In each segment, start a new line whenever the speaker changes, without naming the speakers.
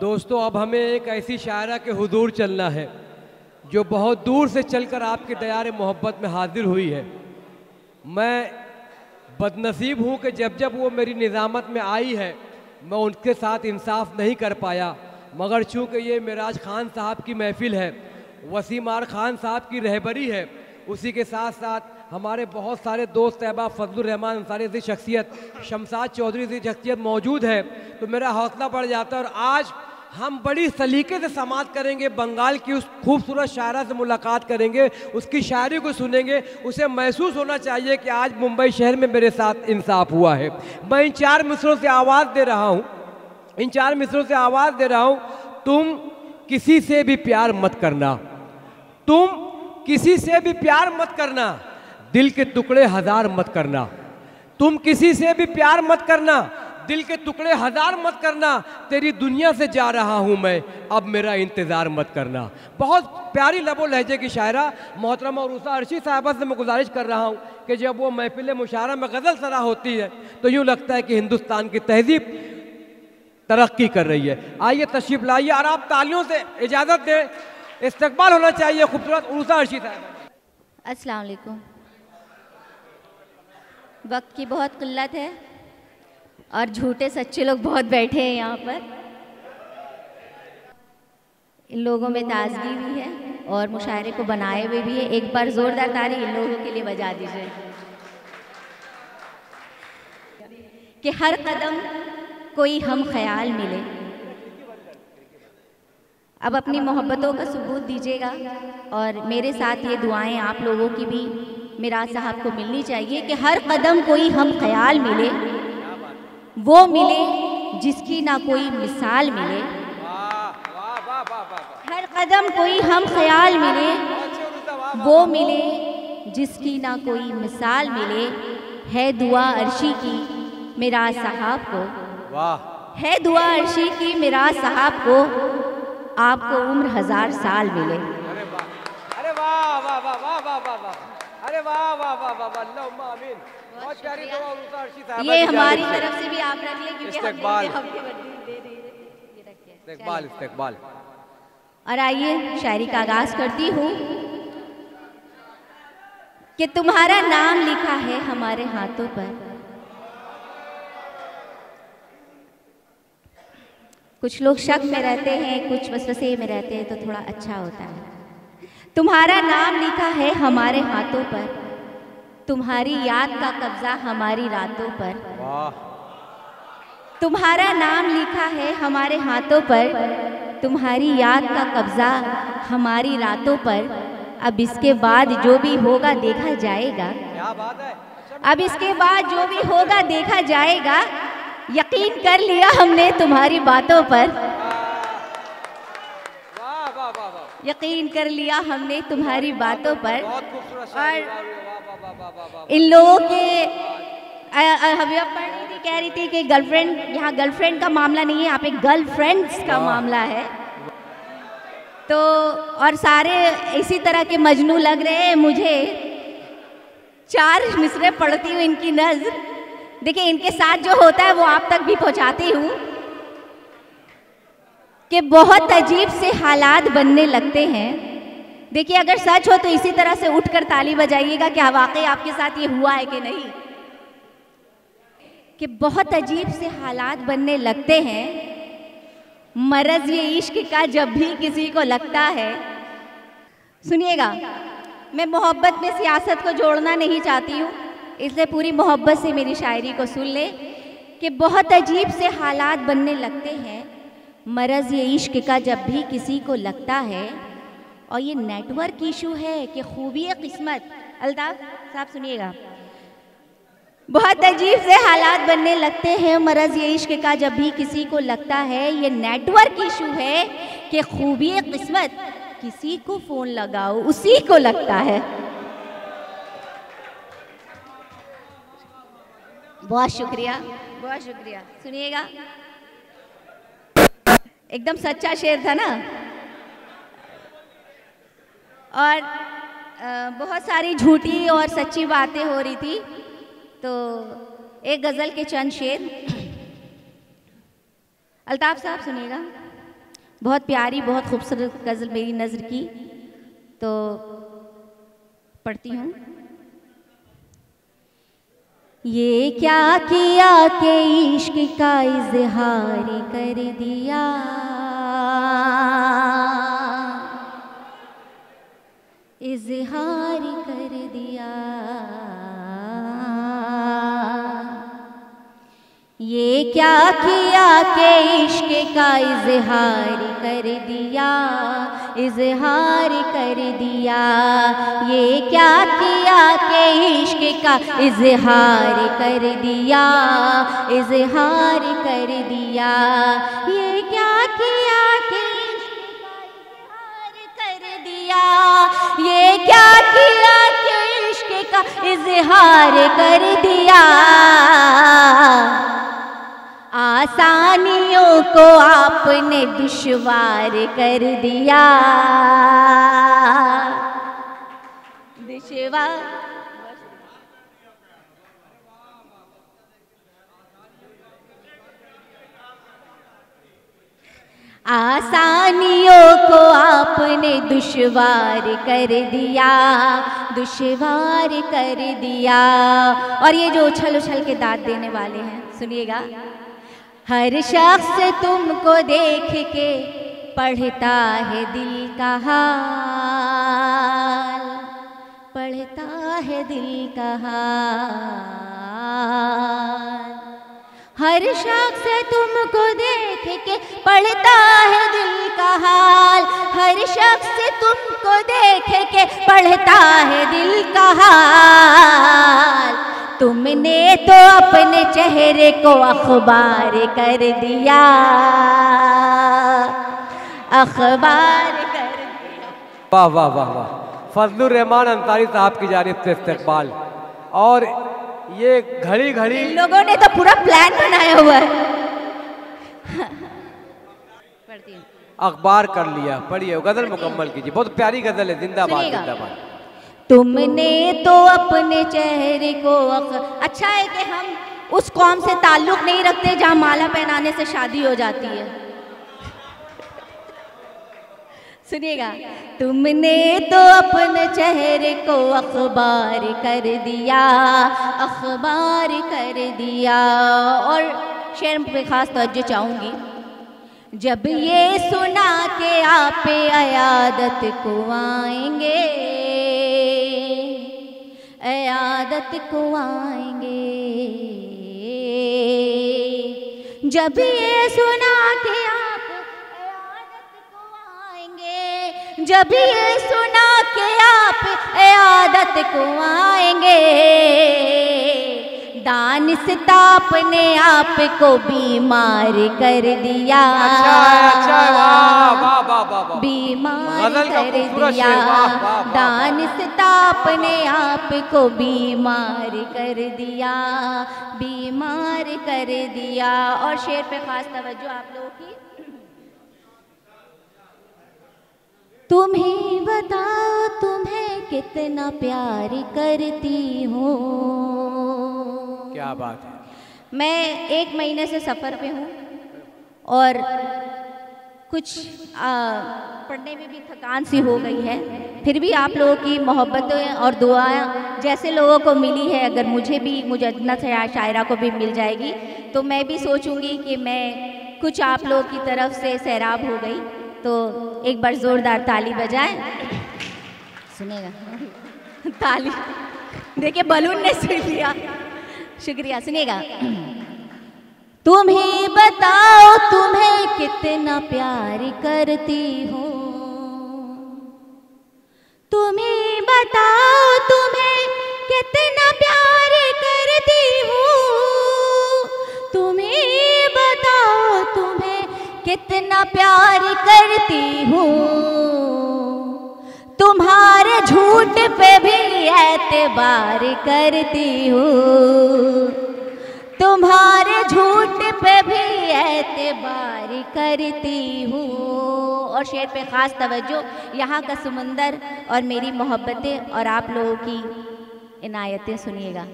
दोस्तों, अब हमें एक ऐसी शायरा के हुजूर चलना है जो बहुत दूर से चलकर आपके दयार मोहब्बत में हाजिर हुई है। मैं बदनसीब हूँ कि जब जब वो मेरी निज़ामत में आई है मैं उनके साथ इंसाफ नहीं कर पाया, मगर चूँकि ये मिराज खान साहब की महफ़िल है, वसीम आर खान साहब की रहबरी है, उसी के साथ साथ हमारे बहुत सारे दोस्त अहबाब फजलुर रहमान अंसारी जैसी शख्सियत, शमशाद चौधरी जैसी शख्सियत मौजूद है, तो मेरा हौसला बढ़ जाता है। और आज हम बड़ी सलीके से समाअत करेंगे, बंगाल की उस खूबसूरत शायरा से मुलाकात करेंगे, उसकी शायरी को सुनेंगे, उसे महसूस होना चाहिए कि आज मुंबई शहर में मेरे साथ इंसाफ हुआ है। मैं इन 4 मिसरों से आवाज़ दे रहा हूँ, इन 4 मिसरों से आवाज़ दे रहा हूँ। तुम किसी से भी प्यार मत करना, तुम किसी से भी प्यार मत करना, दिल के टुकड़े हजार मत करना। तुम किसी से भी प्यार मत करना, दिल के टुकड़े हजार मत करना। तेरी दुनिया से जा रहा हूँ मैं, अब मेरा इंतज़ार मत करना। बहुत प्यारी लबो लहजे की शायरा मोहतरमा उरूसा अर्शी साहबा से मैं गुजारिश कर रहा हूँ कि जब वो महफिल मुशायरा में गज़ल सरा होती है तो यूँ लगता है कि हिंदुस्तान की तहजीब तरक्की कर रही है। आइए तशरीफ़ लाइए और आप तालियों से इजाज़त दें, इस्तकबाल होना चाहिए खूबसूरत उरूसा अर्शी साहबा।
अस्सलाम वालेकुम। वक्त की बहुत किल्लत है और झूठे सच्चे लोग बहुत बैठे हैं यहाँ पर। इन लोगों में ताजगी भी है और मुशायरे को बनाए हुए भी है। एक बार जोरदार ताली इन लोगों के लिए बजा दीजिए कि हर कदम कोई हम ख्याल मिले। अब अपनी मोहब्बतों का सबूत दीजिएगा और मेरे साथ ये दुआएं आप लोगों की भी मिराज साहब को मिलनी चाहिए कि हर कदम कोई हम ख्याल मिले, वो मिले जिसकी ना कोई मिसाल मिले। हर कदम कोई हम ख्याल मिले, वो मिले जिसकी ना कोई मिसाल मिले। है दुआ अर्शी की मिराज साहब को, है दुआ अर्शी की मिराज साहब को, आपको उम्र 1000 साल मिले।
अरे वाह वाह वाह वाह वाह वाह वाह, अरे वाह वाह वाह वाह वाह, अल्लाहुम्मा आमीन। बहुत प्यारी दुआ उरूसा अर्शी साहबा।
ये हमारी तरफ से भी आप रख लें क्योंकि
इस्तकबाल,
इस्तकबाल
इस्तकबाल।
और आइए शायरी का आगाज करती हूँ कि तुम्हारा नाम लिखा है हमारे हाथों पर। कुछ लोग शक में रहते हैं, कुछ वसवसे में रहते हैं, तो थोड़ा अच्छा होता है। तुम्हारा नाम लिखा है हमारे हाथों पर, तुम्हारी याद का कब्जा हमारी रातों पर। तुम्हारा नाम लिखा है हमारे हाथों पर, तुम्हारी याद का कब्जा हमारी रातों पर। अब इसके बाद जो भी होगा देखा जाएगा,
क्या बात है।
अब इसके बाद जो भी होगा देखा जाएगा। यकीन कर लिया हमने तुम्हारी बातों पर, यकीन कर लिया हमने तुम्हारी बातों पर। और इन लोगों के हबीबा पढ़ रही थी, कह रही थी कि गर्लफ्रेंड, यहाँ गर्लफ्रेंड का मामला नहीं है, यहाँ पे गर्लफ्रेंड्स का मामला है। तो और सारे इसी तरह के मजनू लग रहे हैं मुझे। 4 मिसरे पढ़ती हूँ इनकी नज़्र, देखिए इनके साथ जो होता है वो आप तक भी पहुँचाती हूँ कि बहुत अजीब से हालात बनने लगते हैं। देखिए अगर सच हो तो इसी तरह से उठकर ताली बजाइएगा कि वाकई आपके साथ ये हुआ है कि नहीं। कि बहुत अजीब से हालात बनने लगते हैं, मरज़ ये इश्क का जब भी किसी को लगता है। सुनिएगा, मैं मोहब्बत में सियासत को जोड़ना नहीं चाहती हूँ, इसलिए पूरी मोहब्बत से मेरी शायरी को सुन ले कि बहुत अजीब से हालात बनने लगते हैं, मरज़ ये इश्क का जब भी किसी को लगता है। और ये नेटवर्क इशू है कि खूबी किस्मत। अल्ताफ साहब सुनिएगा, बहुत अजीब से हालात बनने लगते हैं, मरज़ ये इश्क का जब भी किसी को लगता है। ये नेटवर्क इशू है कि खूबी किस्मत, किसी को फ़ोन लगाओ उसी को लगता है। बहुत शुक्रिया, बहुत शुक्रिया। सुनिएगा, एकदम सच्चा शेर था ना। और बहुत सारी झूठी और सच्ची बातें हो रही थी, तो एक गज़ल के चंद शेर। अल्ताफ साहब सुनिएगा। बहुत प्यारी, बहुत खूबसूरत गज़ल मेरी नज़र की, तो पढ़ती हूँ। ये क्या किया कि इश्क का इज़हार कर दिया, इज़हार कर दिया। ये क्या किया कि इश्क का इज़हार कर दिया, इज़हार कर दिया। ये क्या किया कि इश्क का इज़हार कर दिया, इज़हार कर दिया। ये क्या किया कि इश्क का इज़हार कर दिया, ये क्या किया कि इश्क का इज़हार कर दिया। आसानियों को आपने दुश्वार कर दिया, दुश्वार। आसानियों को आपने दुश्वार कर दिया, दुश्वार कर दिया। और ये जो उछल उछल के दाद देने वाले हैं, सुनिएगा। हर शख्स तुमको देख के पढ़ता है दिल का हाल, पढ़ता है दिल का हाल। हर शख्स तुमको देख के पढ़ता है दिल का हाल, हर शख्स तुमको देख के पढ़ता है दिल का हाल। तुमने तो अपने चेहरे को अखबार कर दिया, अखबार कर दिया।
वाह वाह वाह वाह। फजलुर रहमान अंसारी साहब की जानिब से इस्तकबाल। और ये घड़ी घड़ी
इन लोगों ने तो पूरा प्लान बनाया हुआ है। पढ़ती हूँ।
अखबार कर लिया, पढ़िए गजल मुकम्मल कीजिए। बहुत प्यारी गजल है, जिंदाबाद जिंदाबाद।
तुमने तो अपने चेहरे को अच्छा है कि हम उस कौम से ताल्लुक नहीं रखते जहाँ माला पहनाने से शादी हो जाती है। सुनिएगा। तुमने तो अपने चेहरे को अखबार कर दिया, अखबार कर दिया। और शेर पे खास तवज्जो चाहूँगी। जब ये सुना के आप अयादत को आएंगे, अयादत को आएंगे। जब ये सुना के आप अयादत को आएंगे, जब ये सुना के आप अयादत को आएंगे। दानिस्ता अपने आप को बीमार कर दिया,
अच्छा है, वाह वाह वाह वाह।
बीमार कर दिया। दानिस्ता अपने आप को बीमार कर दिया, बीमार कर दिया। और शेर पे खास तवज्जो आप लोगों की। तुम्हें बताओ तुम्हें कितना प्यार करती हूँ।
क्या बात है।
मैं 1 महीने से सफ़र पे हूँ और कुछ पढ़ने में भी थकान सी हो गई है। फिर भी आप लोगों की मोहब्बतें और दुआएं जैसे लोगों को मिली है, अगर मुझे मुजद्दद शायरा को भी मिल जाएगी तो मैं भी सोचूंगी कि मैं कुछ आप लोगों की तरफ से सैराब हो गई। तो एक बार ज़ोरदार ताली बजाएं। सुनेगा ताली, देखिए बलून ने सुन लिया। शुक्रिया। सुनिएगा। तुम्हें बताओ तुम्हें कितना प्यार करती हूँ, तुम्हें बताओ तुम्हें कितना प्यार करती हूँ, तुम्हें बताओ तुम्हें कितना प्यार करती हूँ। तुम्हारे झूठ पे भी एतबार करती हूँ, तुम्हारे झूठ पे भी एतबार करती हूँ। और शेर पे ख़ास तवज्जो, यहाँ का समंदर और मेरी मोहब्बतें और आप लोगों की इनायतें सुनिएगा।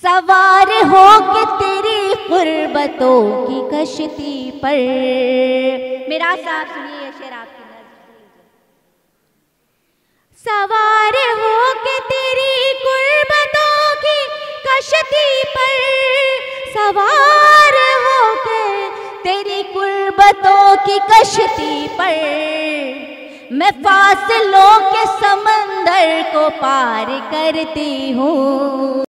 सवार हो के तेरी कुर्बतों की कश्ती पर, मेरा साहब सुनिए ये शेर आपकी सवार हो के तेरी गुर्बतों की कश्ती पर, सवार हो के तेरी गुर्बतों की कश्ती पर, मैं फासलों के समंदर को पार करती हूँ,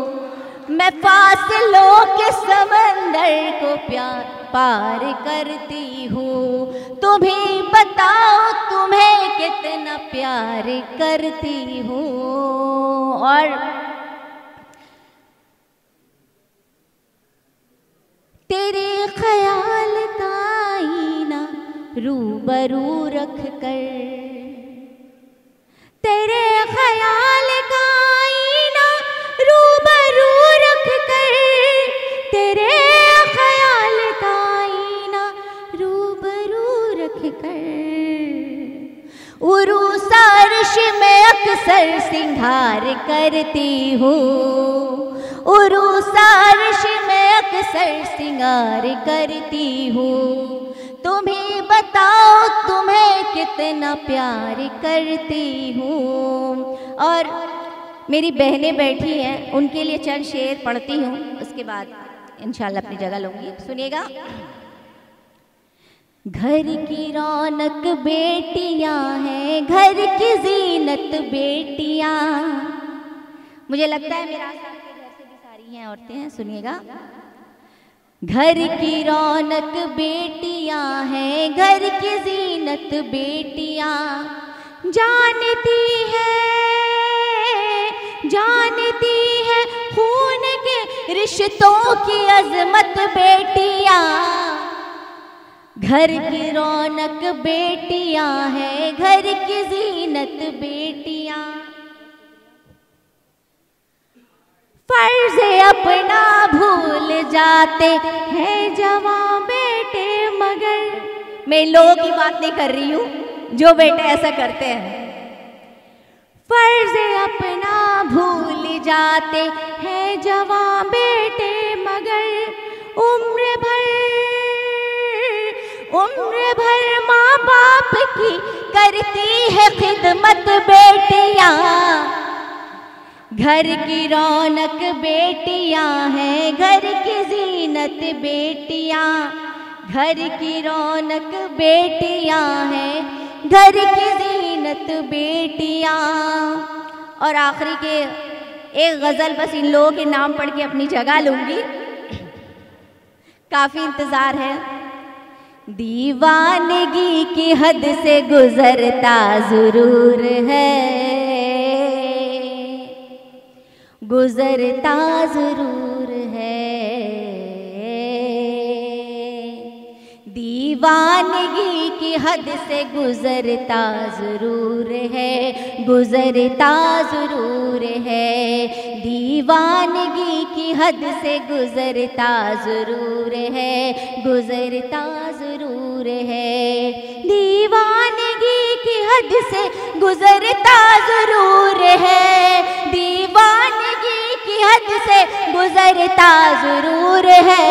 मैं फासलों के समंदर को पार करती हूँ। तुम्हें बताओ तुम्हें कितना प्यार करती हूँ। और तेरे ख्याल का आईना रूबरू रख कर, तेरे ख्याल का आईना रूबरू रख कर, तेरे ख्याल का आईना रूबरू रख कर, उरूस अर्श में अक्सर सिंगार करती हूँ, उरूस अर्श में अक्सर सिंगार करती हूँ। तुम्हें बताओ तुम्हें कितना प्यार करती हूँ। और मेरी बहनें बैठी हैं, उनके लिए चंद शेर पढ़ती हूँ, उसके बाद इंशाल्लाह अपनी जगह लूँगी। सुनिएगा। घर की रौनक बेटियां हैं, घर की जीनत बेटियां। मुझे लगता है मेरा साथ के घर से भी सारी हैं औरतें हैं। सुनिएगा। घर की रौनक बेटियां हैं, घर की जीनत बेटियां, जानती है खून के रिश्तों की अजमत बेटियां। घर की रौनक बेटियां हैं, घर की जीनत बेटियां, फर्ज अपना भूल जाते हैं जवां बेटे मगर। मैं लोगों की बात नहीं कर रही हूँ, जो बेटे ऐसा करते हैं। फर्ज अपना भूल जाते हैं जवां बेटे मगर, उम्र भर माँ बाप की करती है खिदमत बेटियां। घर की रौनक बेटियां हैं, घर की जीनत बेटियां, घर की रौनक बेटियां हैं, घर की जीनत बेटियां। और आखिरी के एक गज़ल बस इन लोगों के नाम पढ़ के अपनी जगह लूँगी, काफ़ी इंतज़ार है। दीवानगी की हद से गुज़रता ज़रूर है, गुज़रता ज़रूर है। दीवानगी की हद से गुज़रता ज़रूर है, गुज़रता ज़रूर है। दीवानगी की हद से गुज़रता ज़रूर है, गुज़रता ज़रूर है। दीवानगी की हद से गुज़रता ज़रूर है, दीवानगी की हद से गुज़रता ज़रूर है।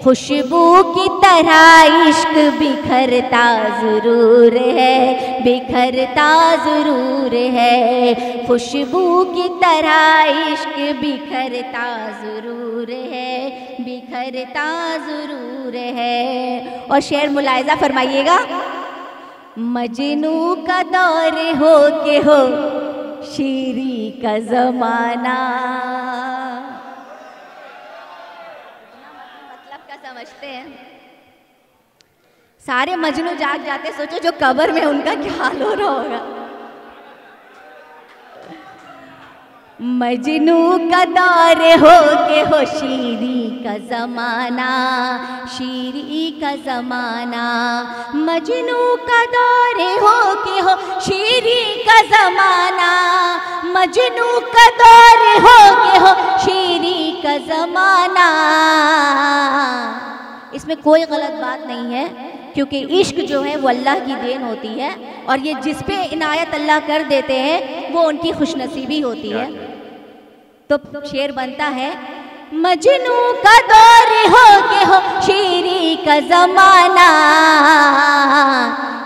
खुशबू की तरह इश्क बिखरता ज़रूर है, बिखरता ज़रूर है। खुशबू की तरह इश्क बिखरता ज़रूर है, बिखरता ज़रूर है। और शेर मुलाहिज़ा फरमाइएगा। मजनू का दौर हो के हो शीरी का ज़माना, समझते हैं सारे मजनू जाग जाते। सोचो जो कब्र में उनका क्या हाल हो रहा होगा। मजनू का दौर हो के हो शीरी का ज़माना, शीरी का ज़माना। मजनू का दौर हो के हो शीरी का ज़माना, मजनू का दौर हो के हो शीरी का ज़माना। इसमें कोई गलत बात नहीं है, क्योंकि इश्क जो है वो अल्लाह की देन होती है, और ये जिस पे इनायत अल्लाह कर देते हैं वो उनकी खुशनसीबी होती है। तो शेर बनता है मजनू का दौर हो के हो शीरी का जमाना,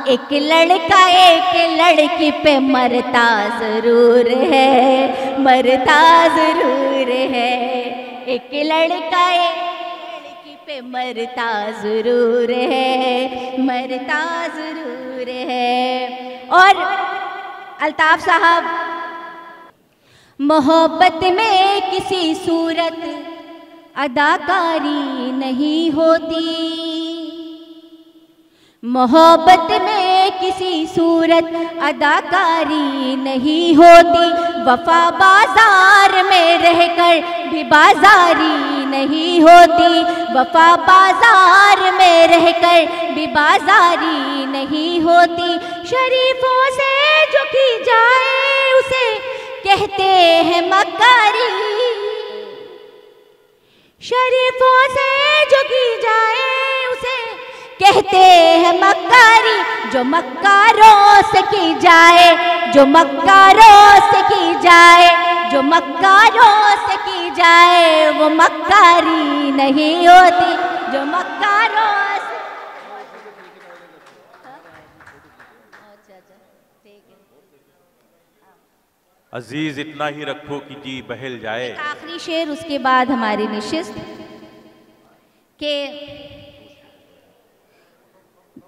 एक लड़का एक लड़की पे मरता जरूर है, मरता जरूर है। एक लड़का एक लड़की पे मरता जरूर है, मरता जरूर है। और अल्ताफ साहब, मोहब्बत में किसी सूरत अदाकारी नहीं होती, मोहब्बत में किसी सूरत अदाकारी नहीं होती, वफा बाजार में रहकर भी बाजारी नहीं होती, वफा बाजार में रहकर भी बाजारी नहीं होती। शरीफों से जो की जाए उसे कहते हैं मक्कारी, शरीफों से जो की जाए उसे कहते हैं मक्कारी। जो मक्कारों से की जाए, जो मक्कारों से की जाए, जो मक्कारों से की जाए वो मक्कारी नहीं होती, जो मक्कारों से।
अजीज इतना ही रखो कि जी बहल जाए।
आखिरी शेर, उसके बाद हमारी निशिस्त के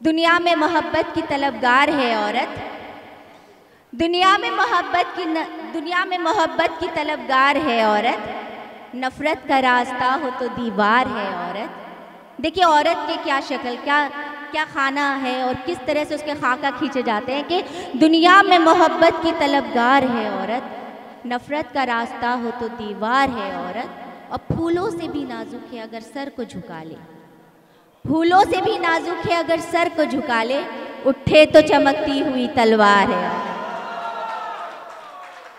दुनिया में मोहब्बत की तलबगार है औरत, दुनिया में मोहब्बत की तलबगार है औरत, नफरत का रास्ता हो तो दीवार है औरत। देखिए औरत के क्या शक्ल, क्या खाना है और किस तरह से उसके खाका खींचे जाते हैं कि दुनिया में मोहब्बत की तलबगार है औरत, नफरत का रास्ता हो तो दीवार है औरत, और फूलों से भी नाजुक है अगर सर को झुका ले, फूलों से भी नाजुक है अगर सर को झुका ले, उठे तो चमकती हुई तलवार है।